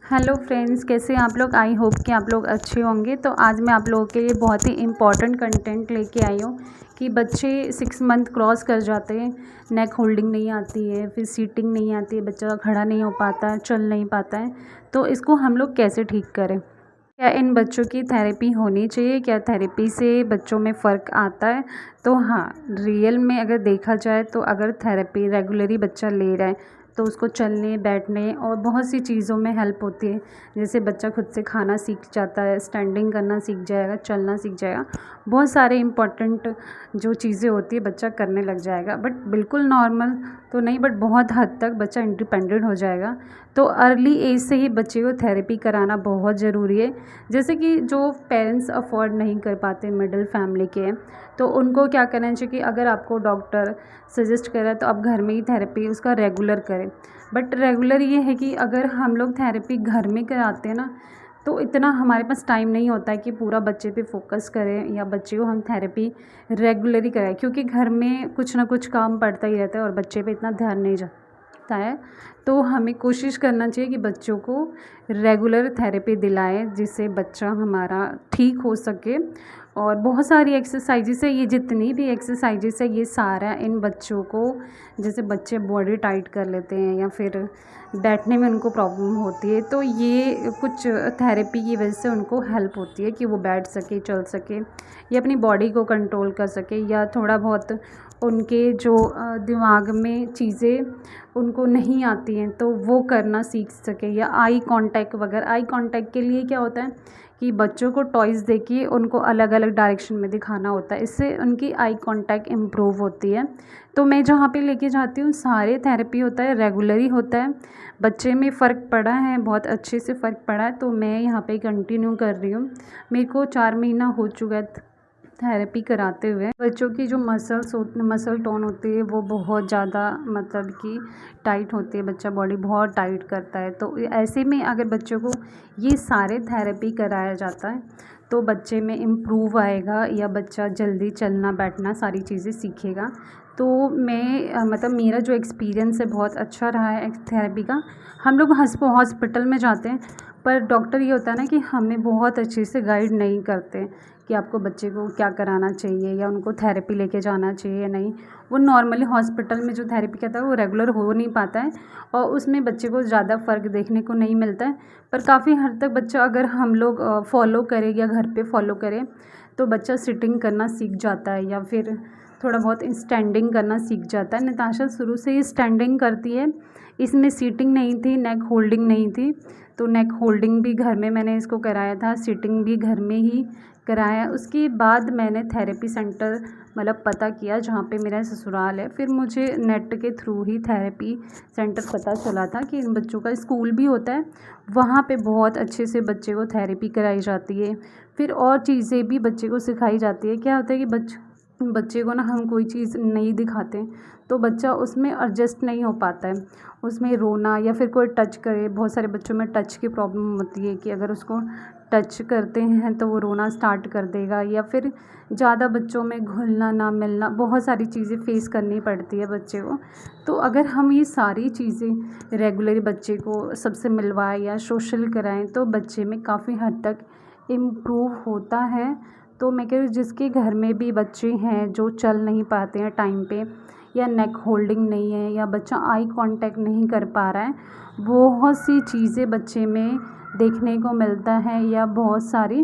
Hello friends, कैसे हैं आप लोग। आई होप कि आप लोग अच्छे होंगे। तो आज मैं आप लोगों के लिए बहुत ही इम्पॉर्टेंट कंटेंट लेके आई हूँ कि बच्चे 6 मंथ क्रॉस कर जाते हैं, नेक होल्डिंग नहीं आती है, फिर सीटिंग नहीं आती है, बच्चा खड़ा नहीं हो पाता है, चल नहीं पाता है। तो इसको हम लोग कैसे ठीक करें। क्या इन बच्चों की थेरेपी होनी चाहिए, क्या थेरेपी से बच्चों में फ़र्क आता है। तो हाँ, रियल में अगर देखा जाए तो अगर थेरेपी रेगुलरली बच्चा ले रहा है तो उसको चलने बैठने और बहुत सी चीज़ों में हेल्प होती है। जैसे बच्चा खुद से खाना सीख जाता है, स्टैंडिंग करना सीख जाएगा, चलना सीख जाएगा, बहुत सारे इम्पॉर्टेंट जो चीज़ें होती है बच्चा करने लग जाएगा। बट बिल्कुल नॉर्मल तो नहीं, बट बहुत हद तक बच्चा इंडिपेंडेंट हो जाएगा। तो अर्ली एज से ही बच्चे को थेरेपी कराना बहुत ज़रूरी है। जैसे कि जो पेरेंट्स अफोर्ड नहीं कर पाते, मिडिल फैमिली के हैं, तो उनको क्या करना चाहिए कि अगर आपको डॉक्टर सजेस्ट कर रहा है तो आप घर में ही थेरेपी उसका रेगुलर करें। बट रेगुलर ये है कि अगर हम लोग थेरेपी घर में कराते हैं ना, तो इतना हमारे पास टाइम नहीं होता है कि पूरा बच्चे पे फोकस करें या बच्चे को हम थेरेपी रेगुलरली कराएं, क्योंकि घर में कुछ ना कुछ काम पड़ता ही रहता है और बच्चे पे इतना ध्यान नहीं जाता है। तो हमें कोशिश करना चाहिए कि बच्चों को रेगुलर थेरेपी दिलाएं, जिससे बच्चा हमारा ठीक हो सके। और बहुत सारी एक्सरसाइजेस है, ये जितनी भी एक्सरसाइजेस है ये सारा इन बच्चों को, जैसे बच्चे बॉडी टाइट कर लेते हैं या फिर बैठने में उनको प्रॉब्लम होती है, तो ये कुछ थेरेपी की वजह से उनको हेल्प होती है कि वो बैठ सके, चल सके, या अपनी बॉडी को कंट्रोल कर सके, या थोड़ा बहुत उनके जो दिमाग में चीज़ें उनको नहीं आती हैं तो वो करना सीख सके, या आई कांटेक्ट वगैरह। आई कांटेक्ट के लिए क्या होता है कि बच्चों को टॉयज़ देके उनको अलग अलग डायरेक्शन में दिखाना होता है, इससे उनकी आई कांटेक्ट इम्प्रूव होती है। तो मैं जहाँ पे लेके जाती हूँ सारे थेरेपी होता है, रेगुलर ही होता है। बच्चे में फ़र्क पड़ा है, बहुत अच्छे से फ़र्क पड़ा है, तो मैं यहाँ पे कंटिन्यू कर रही हूँ। मेरे को 4 महीना हो चुका है थेरेपी कराते हुए। बच्चों की जो मसल टोन होती है वो बहुत ज़्यादा मतलब कि टाइट होती है, बच्चा बॉडी बहुत टाइट करता है। तो ऐसे में अगर बच्चों को ये सारे थेरेपी कराया जाता है तो बच्चे में इम्प्रूव आएगा, या बच्चा जल्दी चलना बैठना सारी चीज़ें सीखेगा। तो मैं मतलब मेरा जो एक्सपीरियंस है बहुत अच्छा रहा है थेरेपी का। हम लोग हॉस्पिटल में जाते हैं, पर डॉक्टर ये होता है ना कि हमें बहुत अच्छे से गाइड नहीं करते कि आपको बच्चे को क्या कराना चाहिए या उनको थेरेपी लेके जाना चाहिए या नहीं। वो नॉर्मली हॉस्पिटल में जो थेरेपी कहता है वो रेगुलर हो नहीं पाता है और उसमें बच्चे को ज़्यादा फ़र्क देखने को नहीं मिलता है। पर काफ़ी हद तक बच्चा अगर हम लोग फॉलो करें या घर पे फॉलो करें तो बच्चा सिटिंग करना सीख जाता है, या फिर थोड़ा बहुत स्टैंडिंग करना सीख जाता है। नताशा शुरू से ही स्टैंडिंग करती है, इसमें सीटिंग नहीं थी, नेक होल्डिंग नहीं थी। तो नेक होल्डिंग भी घर में मैंने इसको कराया था, सिटिंग भी घर में ही कराया। उसके बाद मैंने थेरेपी सेंटर मतलब पता किया जहाँ पे मेरा ससुराल है। फिर मुझे नेट के थ्रू ही थेरेपी सेंटर पता चला था कि इन बच्चों का स्कूल भी होता है, वहाँ पे बहुत अच्छे से बच्चे को थेरेपी कराई जाती है। फिर और चीज़ें भी बच्चे को सिखाई जाती है। क्या होता है कि बच्चे को ना हम कोई चीज़ नहीं दिखाते तो बच्चा उसमें एडजस्ट नहीं हो पाता है, उसमें रोना या फिर कोई टच करे। बहुत सारे बच्चों में टच की प्रॉब्लम होती है कि अगर उसको टच करते हैं तो वो रोना स्टार्ट कर देगा, या फिर ज़्यादा बच्चों में घुलना ना मिलना, बहुत सारी चीज़ें फेस करनी पड़ती है बच्चे को। तो अगर हम ये सारी चीज़ें रेगुलर बच्चे को सबसे मिलवाएं या सोशल कराएं तो बच्चे में काफ़ी हद तक इम्प्रूव होता है। तो मैं कह रही हूँ जिसके घर में भी बच्चे हैं जो चल नहीं पाते हैं टाइम पे, या नेक होल्डिंग नहीं है, या बच्चा आई कांटेक्ट नहीं कर पा रहा है, बहुत सी चीज़ें बच्चे में देखने को मिलता है या बहुत सारी।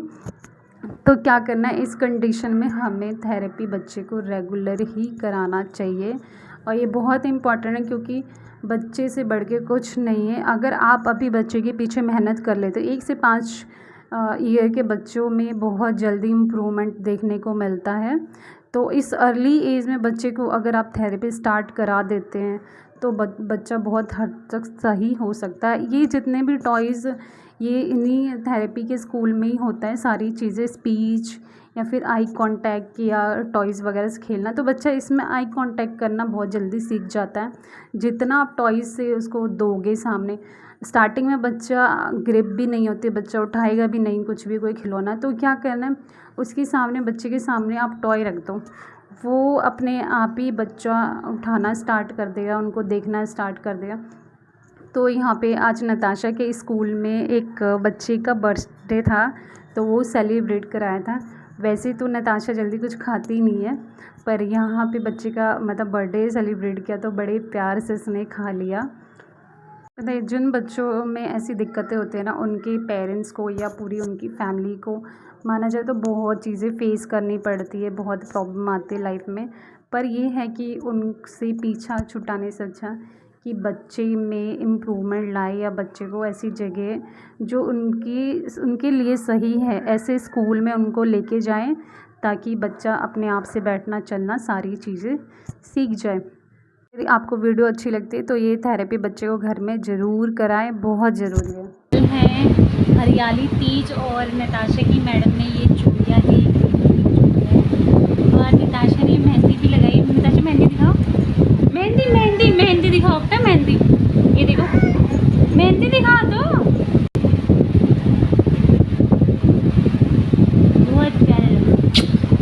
तो क्या करना है इस कंडीशन में, हमें थेरेपी बच्चे को रेगुलर ही कराना चाहिए। और ये बहुत इम्पॉर्टेंट है क्योंकि बच्चे से बढ़ के कुछ नहीं है। अगर आप अभी बच्चे के पीछे मेहनत कर लेते, 1 से 5 ईयर के बच्चों में बहुत जल्दी इम्प्रूवमेंट देखने को मिलता है। तो इस अर्ली एज में बच्चे को अगर आप थेरेपी स्टार्ट करा देते हैं तो बच्चा बहुत हद तक सही हो सकता है। ये जितने भी टॉयज़ ये इन्हीं थेरेपी के स्कूल में ही होता है, सारी चीज़ें स्पीच या फिर आई कांटेक्ट या टॉयज़ वगैरह से खेलना। तो बच्चा इसमें आई कांटेक्ट करना बहुत जल्दी सीख जाता है। जितना आप टॉयज़ से उसको दोगे सामने, स्टार्टिंग में बच्चा ग्रिप भी नहीं होती, बच्चा उठाएगा भी नहीं कुछ भी, कोई खिलौना। तो क्या करना है उसके सामने, बच्चे के सामने आप टॉय रख दो, वो अपने आप ही बच्चा उठाना स्टार्ट कर देगा, उनको देखना स्टार्ट कर देगा। तो तो यहाँ पे आज नताशा के स्कूल में एक बच्चे का बर्थडे था, तो वो सेलिब्रेट कराया था। वैसे तो नताशा जल्दी कुछ खाती नहीं है, पर यहाँ पे बच्चे का मतलब बर्थडे सेलिब्रेट किया तो बड़े प्यार से उसने खा लिया। तो जिन बच्चों में ऐसी दिक्कतें होती हैं ना, उनके पेरेंट्स को या पूरी उनकी फैमिली को माना जाए तो बहुत चीज़ें फेस करनी पड़ती है, बहुत प्रॉब्लम आती है लाइफ में। पर ये है कि उनसे पीछा छुटाने से अच्छा कि बच्चे में इम्प्रूवमेंट लाए, या बच्चे को ऐसी जगह जो उनके लिए सही है, ऐसे स्कूल में उनको लेके जाएं ताकि बच्चा अपने आप से बैठना चलना सारी चीज़ें सीख जाए। यदि आपको वीडियो अच्छी लगती है तो ये थेरेपी बच्चे को घर में ज़रूर कराएं, बहुत ज़रूरी है। हरियाली तीज और नताशा की मैडम ने ये चूड़ियाँ दी और नताशा ने मेहंदी भी लगाई। नताशा मेहंदी दिखाओ, मेहंदी मेहंदी मेहंदी दिखाओ बेटा, मेहंदी ये देखो, मेहंदी दिखा दो।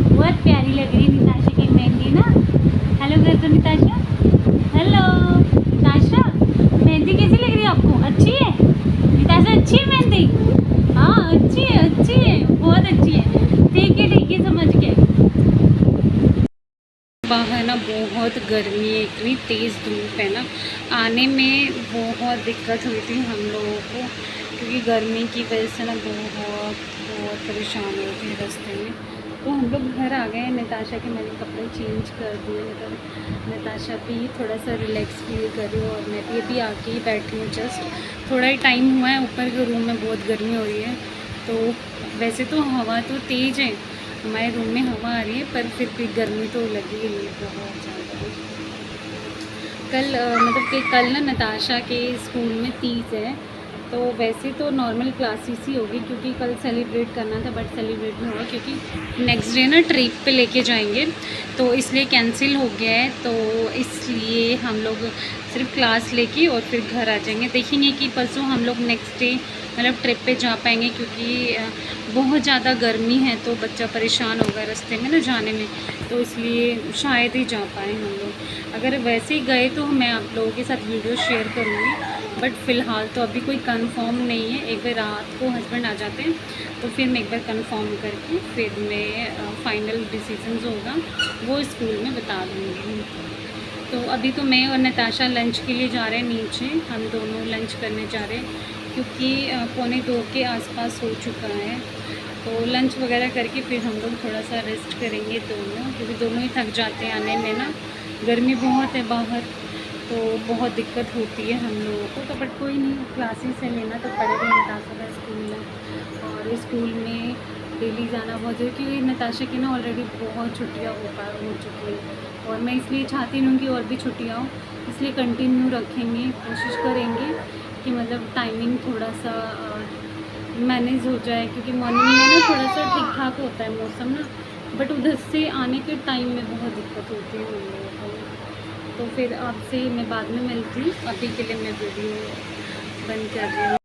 बहुत प्यारी लग रही है नताशा की मेहंदी ना। हेलो कर दो नताशा, हेलो नताशा, मेहंदी कैसी लग रही है आपको? अच्छी है नताशा, अच्छी है मेहंदी? हाँ अच्छी है, अच्छी है, बहुत अच्छी है। ठीक है समझ के। बाहर ना बहुत गर्मी है, इतनी तेज़ धूप है ना, आने में बहुत दिक्कत हुई थी हम लोगों को, क्योंकि गर्मी की वजह से ना बहुत परेशान हो थे रास्ते में। तो हम लोग घर आ गए। नताशा के मैंने कपड़े चेंज कर दिए, मतलब नताशा भी थोड़ा सा रिलैक्स फील कर रही हूँ और मैं भी अभी आके ही बैठी हूँ। जस्ट थोड़ा ही टाइम हुआ है, ऊपर के रूम में बहुत गर्मी हो रही है। तो वैसे तो हवा तो तेज़ है, हमारे रूम में हवा आ रही है, पर फिर भी गर्मी तो लगी ही है बहुत ज़्यादा। कल ना नताशा के स्कूल में तीज है, तो वैसे तो नॉर्मल क्लासेस ही होगी क्योंकि कल सेलिब्रेट करना था, बट सेलिब्रेट नहीं हुआ क्योंकि नेक्स्ट डे ना ट्रिप पे लेके जाएंगे, तो इसलिए कैंसिल हो गया है। तो इसलिए हम लोग सिर्फ क्लास लेके और फिर घर आ जाएंगे। देखेंगे कि परसों हम लोग नेक्स्ट डे मतलब ट्रिप पे जा पाएंगे, क्योंकि बहुत ज़्यादा गर्मी है तो बच्चा परेशान होगा रास्ते में ना जाने में, तो इसलिए शायद ही जा पाए हम लोग। अगर वैसे ही गए तो मैं आप लोगों के साथ वीडियो शेयर करूँगी, बट फ़िलहाल तो अभी कोई कंफर्म नहीं है। एक बार रात को हस्बैंड आ जाते हैं तो फिर मैं एक बार कंफर्म करके फिर मैं फाइनल डिसीजन जो होगा वो स्कूल में बता दूँगी। तो अभी तो मैं और नताशा लंच के लिए जा रहे हैं नीचे, हम दोनों लंच करने जा रहे हैं क्योंकि 1:45 के आसपास हो चुका है। तो लंच वगैरह करके फिर हम लोग थोड़ा सा रेस्ट करेंगे दोनों, क्योंकि दोनों ही थक जाते हैं आने में ना, गर्मी बहुत है बाहर, तो बहुत दिक्कत होती है हम लोगों को। तो बट कोई नहीं, क्लासेस से लेना तो पड़ेगा नताशा का स्कूल में, और स्कूल में डेली जाना बहुत जरूरी, क्योंकि नताशा की ना ऑलरेडी बहुत छुट्टियाँ हो चुकी हैं और मैं इसलिए चाहती हूँ कि और भी छुट्टियाँ हो, इसलिए कंटिन्यू रखेंगे, कोशिश करेंगे कि मतलब टाइमिंग थोड़ा सा मैनेज हो जाए, क्योंकि मॉर्निंग में ना थोड़ा सा ठीक ठाक होता है मौसम ना, बट उधर से आने के टाइम में बहुत दिक्कत होती है हम लोगों को। तो फिर आपसे मैं बाद में मिलती हूँ, अभी के लिए मैं वीडियो बंद कर रही हूँ।